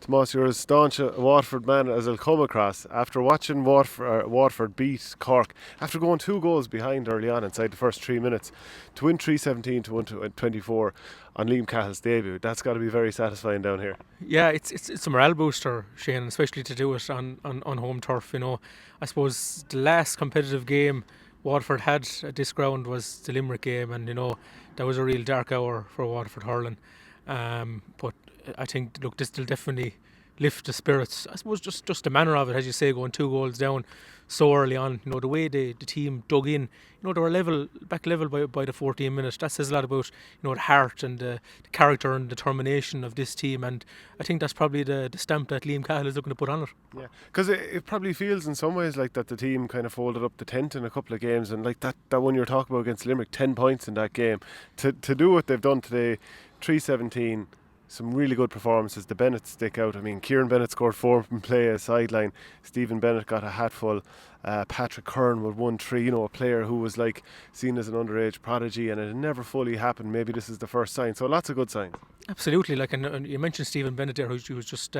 Tomas, you're as staunch a Waterford man as I'll come across. After watching Waterford beat Cork, after going 2 goals behind early on inside the first 3 minutes, to win 3-17 to 1-24 on Liam Cahill's debut, that's got to be very satisfying down here. Yeah, it's a morale booster, Shane, especially to do it on home turf. I suppose the last competitive game Waterford had at this ground was the Limerick game, and that was a real dark hour for Waterford hurling. But I think, look, this will definitely lift the spirits. I suppose just the manner of it, as you say, going 2 goals down so early on. The way the team dug in. They were back level by the 14 minutes. That says a lot about the heart and the character and determination of this team. And I think that's probably the stamp that Liam Cahill is looking to put on it. Yeah, because it probably feels in some ways like that the team kind of folded up the tent in a couple of games, and like that one you're talking about against Limerick, 10 points in that game. To do what they've done today, 3-17. Some really good performances. The Bennetts stick out. I mean, Kieran Bennett scored 4 from play a sideline. Stephen Bennett got a hatful. Patrick Kern with 1-3. A player who was like seen as an underage prodigy, and it had never fully happened. Maybe this is the first sign. So lots of good signs. Absolutely. And you mentioned Stephen Bennett there, who was just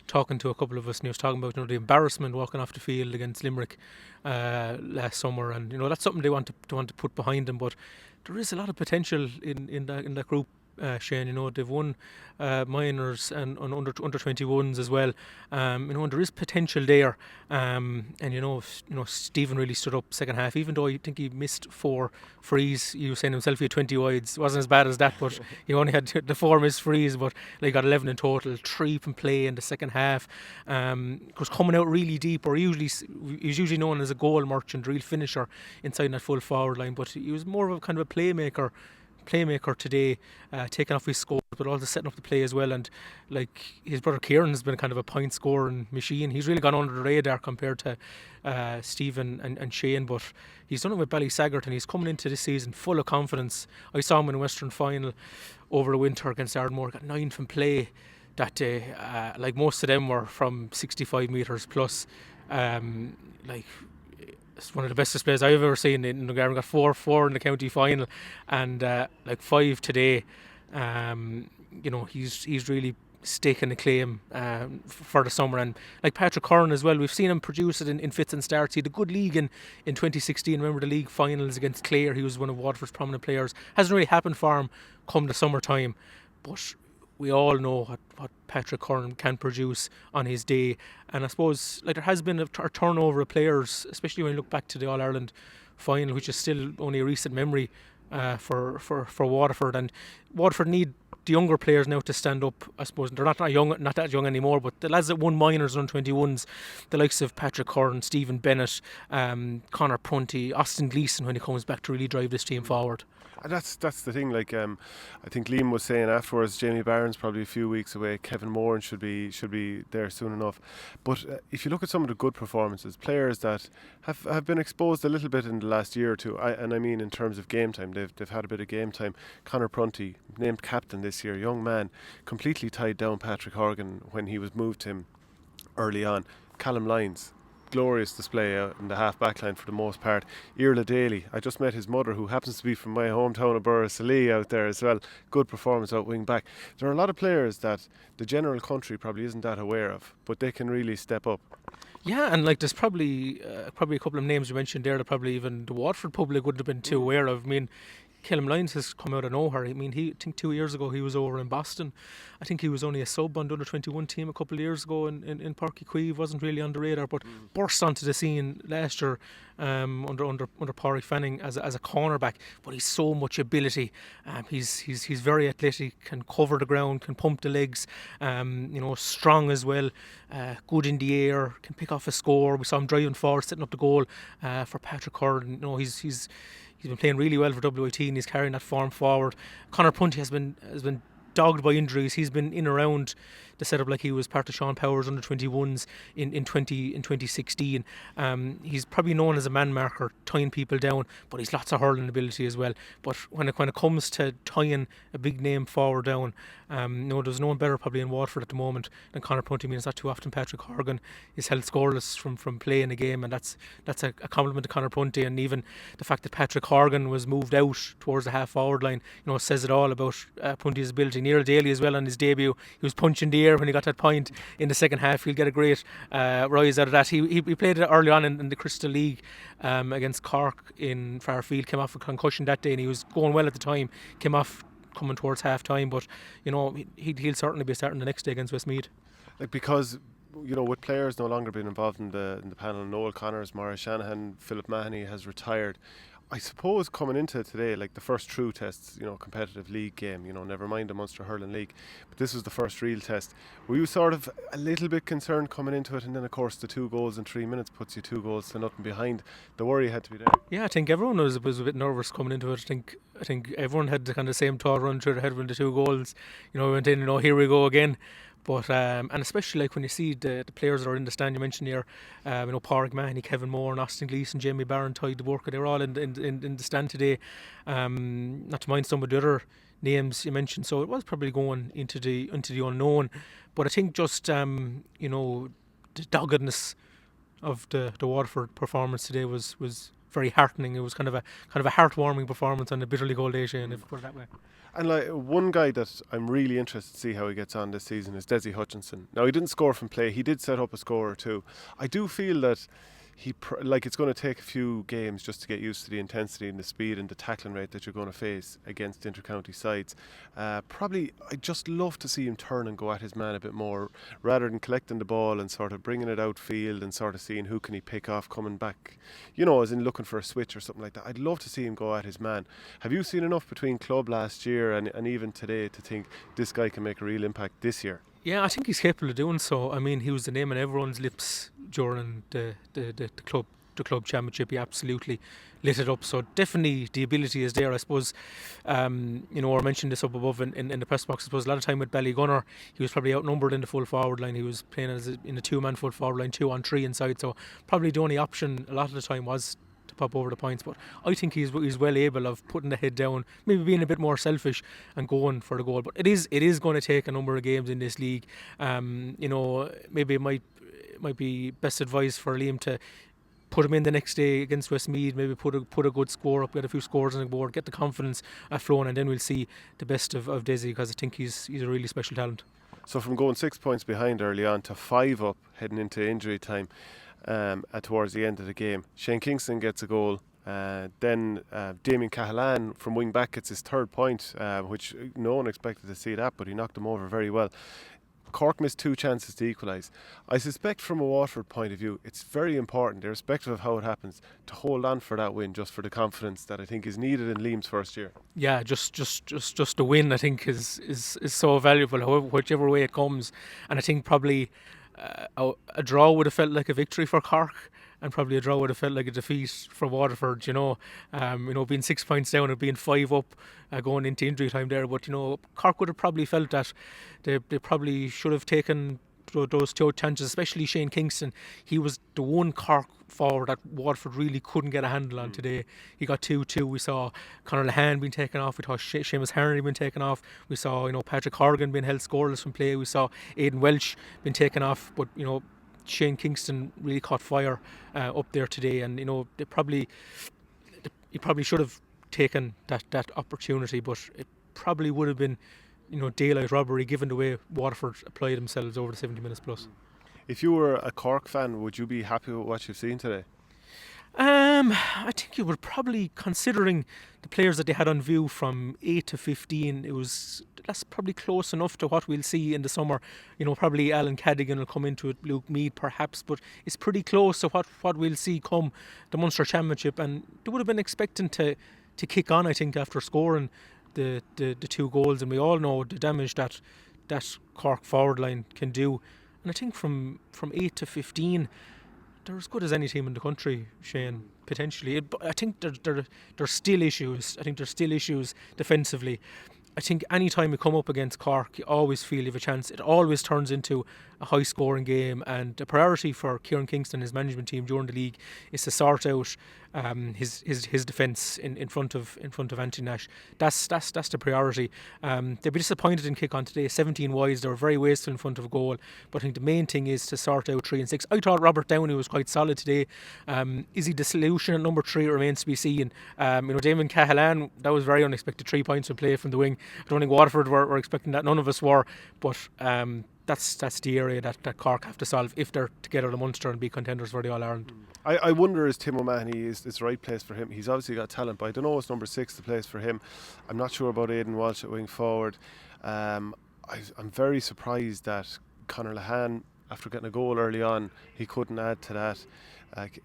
talking to a couple of us, and he was talking about the embarrassment walking off the field against Limerick last summer, and that's something they want to put behind them. But there is a lot of potential in that group. Shane, they've won minors and under 21s as well. And there is potential there. And Stephen really stood up second half, even though I think he missed 4 frees. He was saying himself he had 20 wides. It wasn't as bad as that, but he only had the 4 missed frees, but he got 11 in total, 3 from play in the second half. Was coming out really deep, or he's usually known as a goal merchant, real finisher inside that full forward line, but he was more of a kind of a playmaker today, taking off his score, but also setting up the play as well. And like his brother Kieran has been kind of a point scoring machine. He's really gone under the radar compared to Stephen and Shane, but he's done it with Ballysaggart, and he's coming into this season full of confidence. I saw him in the Western final over the winter against Ardmore, got 9 from play that day. Like most of them were from 65 metres plus. It's one of the best displays I've ever seen in the game. Got 4 in the county final, and 5 today. He's really staking a claim for the summer. And like Patrick Kern as well, we've seen him produce it in fits and starts. He had a good league in 2016. Remember the league finals against Clare? He was one of Waterford's prominent players. Hasn't really happened for him come the summertime, but we all know what Patrick Kern can produce on his day. And I suppose there has been a turnover of players, especially when you look back to the All-Ireland final, which is still only a recent memory for Waterford. And Waterford need the younger players now to stand up. I suppose they're not that young anymore, but the lads that won minors and 21s, the likes of Patrick Kern, Stephen Bennett, Conor Prunty, Austin Gleeson, when he comes back, to really drive this team forward. And that's the thing. I think Liam was saying afterwards, Jamie Barron's probably a few weeks away. Kevin Moran should be there soon enough. But if you look at some of the good performances, players that have been exposed a little bit in the last year or two, I mean in terms of game time, they've had a bit of game time. Conor Prunty, named captain this year, young man, completely tied down Patrick Horgan when he was moved to him early on. Calum Lyons, glorious display out in the half back line for the most part. Irla Daly, I just met his mother, who happens to be from my hometown of Borrisalee, out there as well. Good performance out wing back. There are a lot of players that the general country probably isn't that aware of, but they can really step up. Yeah, and there's probably a couple of names you mentioned there that probably even the Waterford public wouldn't have been too aware of. I mean, Calum Lyons has come out of nowhere. I mean, I think 2 years ago he was over in Boston. I think he was only a sub on the under-21 team a couple of years ago in Páirc Uí Chaoimh. Wasn't really on the radar, but burst onto the scene last year under Pádraig Fanning as a cornerback. But he's so much ability. He's very athletic, can cover the ground, can pump the legs. Strong as well. Good in the air, can pick off a score. We saw him driving forward, setting up the goal for Patrick Kern. He's been playing really well for WIT, and he's carrying that form forward. Conor Prunty has been dogged by injuries. He's been in around the setup like he was part of Sean Powers under 21s in 2016. He's probably known as a man marker, tying people down, but he's lots of hurling ability as well. But when it comes to tying a big name forward down, there's no one better probably in Waterford at the moment than Conor Prunty. I mean, it's not too often Patrick Horgan is held scoreless from playing a game, and that's a compliment to Conor Prunty. And even the fact that Patrick Horgan was moved out towards the half forward line, says it all about Prunty's ability. Neil Daly as well on his debut, he was punching the air when he got that point in the second half. He'll get a great rise out of that. He played it early on in the Crystal League against Cork in Fairfield. Came off a concussion that day, and he was going well at the time. Came off coming towards half time, but he'll certainly be starting the next day against Westmeath. Like, because with players no longer being involved in the panel, Noel Connors, Maurice Shanahan, Philip Mahoney has retired. I suppose coming into today, like the first true test, competitive league game, never mind the Munster Hurling League, but this was the first real test. Were you sort of a little bit concerned coming into it? And then, of course, the 2 goals in 3 minutes puts you 2 goals to nothing behind. The worry had to be there. Yeah, I think everyone was a bit nervous coming into it. I think everyone had the kind of same thought run through their head when the 2 goals, we went in, here we go again. But and especially like when you see the players that are in the stand, you mentioned here, Pádraig Mahoney, Kevin Moore, and Austin Gleeson, Jamie Barron, Ty DeBorka, they're all in the stand today. Not to mind some of the other names you mentioned, so it was probably going into the unknown. But I think just the doggedness of the Waterford performance today was very heartening. It was kind of a heartwarming performance on a bitterly cold day, Shane, if you put it that way. And like one guy that I'm really interested to see how he gets on this season is Deise Hutchinson. Now, he didn't score from play. He did set up a score or two. I do feel that it's going to take a few games just to get used to the intensity and the speed and the tackling rate that you're going to face against intercounty sides. Probably, I'd just love to see him turn and go at his man a bit more, rather than collecting the ball and sort of bringing it outfield and sort of seeing who can he pick off coming back, as in looking for a switch or something like that. I'd love to see him go at his man. Have you seen enough between club last year and even today to think this guy can make a real impact this year? Yeah, I think he's capable of doing so. I mean, he was the name on everyone's lips during the club championship. He absolutely lit it up. So definitely the ability is there. I suppose, I mentioned this up above in the press box. I suppose a lot of time with Ballygunner, he was probably outnumbered in the full forward line. He was playing in a 2-man full forward line, 2 on 3 inside. So probably the only option a lot of the time was to pop over the points, but I think he's well able of putting the head down, maybe being a bit more selfish and going for the goal. But it is going to take a number of games in this league. Maybe it might be best advice for Liam to put him in the next day against Westmeath, maybe put a good score up, get a few scores on the board, get the confidence flowing, and then we'll see the best of Deise, because I think he's a really special talent. So from going 6 points behind early on to 5 up heading into injury time, towards the end of the game, Shane Kingston gets a goal. Then Damien Cahill from wing back gets his 3rd point, which no one expected to see that, but he knocked him over very well. Cork missed 2 chances to equalise. I suspect from a Waterford point of view, it's very important, irrespective of how it happens, to hold on for that win, just for the confidence that I think is needed in Liam's first year. Yeah, just the win, I think, is so valuable, whichever way it comes. And I think probably a draw would have felt like a victory for Cork, and probably a draw would have felt like a defeat for Waterford. Being 6 points down and being 5 up, going into injury time there. But Cork would have probably felt that they probably should have taken those 2 chances, especially Shane Kingston. He was the one Cork forward that Waterford really couldn't get a handle on today. He got 2-2. We saw Conor Lahan being taken off. We saw Seamus Harney being taken off. We saw Patrick Horgan being held scoreless from play. We saw Aidan Welsh being taken off. But Shane Kingston really caught fire up there today, and he probably should have taken that opportunity, but it probably would have been daylight robbery given the way Waterford applied themselves over the 70 minutes plus. If you were a Cork fan, would you be happy with what you've seen today? I think you would probably, considering the players that they had on view from 8 to 15, that's probably close enough to what we'll see in the summer. Probably Alan Cadigan will come into it, Luke Meade perhaps, but it's pretty close to what we'll see come the Munster Championship, and they would have been expecting to kick on, I think, after scoring the 2 goals, and we all know the damage that Cork forward line can do. And I think from 8 to 15, they're as good as any team in the country, Shane, potentially. I think there's still issues. I think there's still issues defensively. I think any time you come up against Cork, you always feel you have a chance. It always turns into a high-scoring game, and the priority for Kieran Kingston and his management team during the league is to sort out his defence in front of Anthony Nash. That's the priority. They'll be disappointed in kick on today. 17 wides, they were very wasteful in front of a goal. But I think the main thing is to sort out 3 and 6. I thought Robert Downey was quite solid today. Is he the solution at number 3? It remains to be seen. Damien Cahill, that was very unexpected. 3 points from play from the wing. I don't think Waterford were expecting that. None of us were. But that's the area that Cork have to solve if they're to get out of Munster and be contenders for the All Ireland. I wonder is Tim O'Mahony is the right place for him. He's obviously got talent, but I don't know if number 6 the place for him. I'm not sure about Aidan Walsh at wing forward. I'm very surprised that Conor Lahan, after getting a goal early on, he couldn't add to that.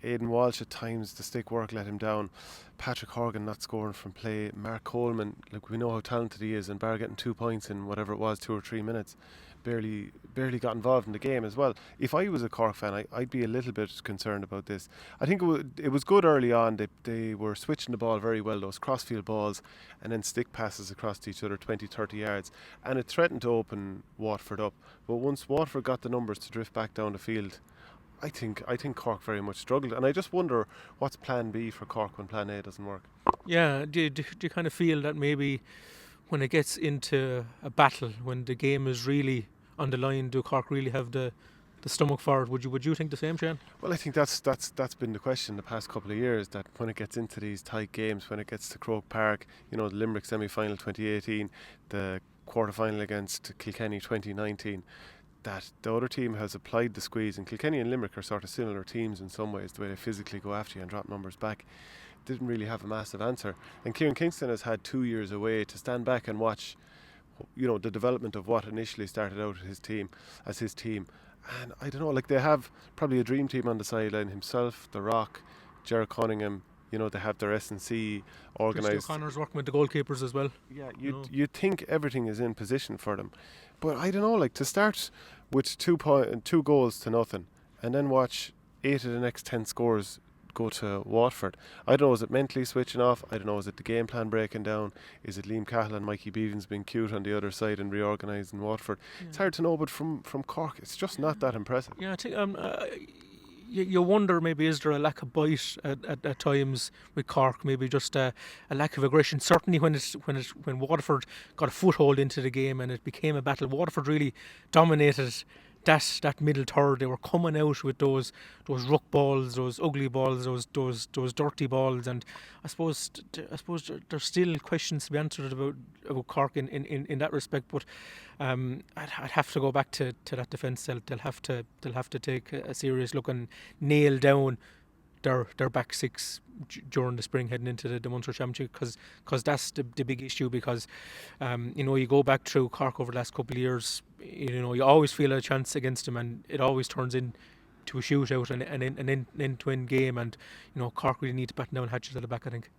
Aidan Walsh at times the stick work let him down. Patrick Horgan not scoring from play. Mark Coleman, look, we know how talented he is, and bar getting 2 points in whatever it was, 2 or 3 minutes, barely got involved in the game as well. If I was a Cork fan, I'd be a little bit concerned about this. I think it was good early on. They were switching the ball very well, those crossfield balls and then stick passes across to each other 20-30 yards, and it threatened to open Waterford up. But once Waterford got the numbers to drift back down the field, I think Cork very much struggled, and I just wonder what's plan B for Cork when plan A doesn't work. Yeah, do you kind of feel that maybe when it gets into a battle, when the game is really on the line, do Cork really have the stomach for it? Would you think the same, Shane? Well, I think that's been the question the past couple of years, that when it gets into these tight games, when it gets to Croke Park, the Limerick semi-final 2018, the quarter-final against Kilkenny 2019, that the other team has applied the squeeze, and Kilkenny and Limerick are sort of similar teams in some ways, the way they physically go after you and drop numbers back. Didn't really have a massive answer. And Kieran Kingston has had 2 years away to stand back and watch the development of what initially started out as his team. And I don't know, like, they have probably a dream team on the sideline. Himself, The Rock, Gerard Cunningham, they have their S&C organised. Conor's working with the goalkeepers as well. Yeah, you'd think everything is in position for them. But I don't know, like, to start with 2 goals to nothing and then watch 8 of the next 10 scores go to Waterford. I don't know, is it mentally switching off? I don't know, is it the game plan breaking down? Is it Liam Cahill and Mikey Beavens being cute on the other side and reorganising Waterford? Yeah. It's hard to know, but from Cork, it's just not that impressive. Yeah, I think you wonder, maybe is there a lack of bite at times with Cork, maybe just a lack of aggression. Certainly when Waterford got a foothold into the game and it became a battle, Waterford really dominated that middle third. They were coming out with those ruck balls, those ugly balls, those dirty balls, and I suppose there's still questions to be answered about Cork in that respect. But I'd have to go back to that defence. They'll have to take a serious look and nail down their back six during the spring, heading into the Munster Championship, because that's the big issue. Because you go back through Cork over the last couple of years, you always feel a chance against them, and it always turns into a shootout and an end-to-end game. And Cork really need to batten down hatches at the back, I think.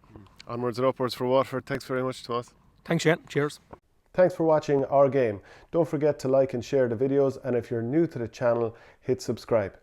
Onwards and upwards for Waterford. Thanks very much, Tomas. Thanks, Shane. Cheers. Thanks for watching Our Game. Don't forget to like and share the videos, and if you're new to the channel, hit subscribe.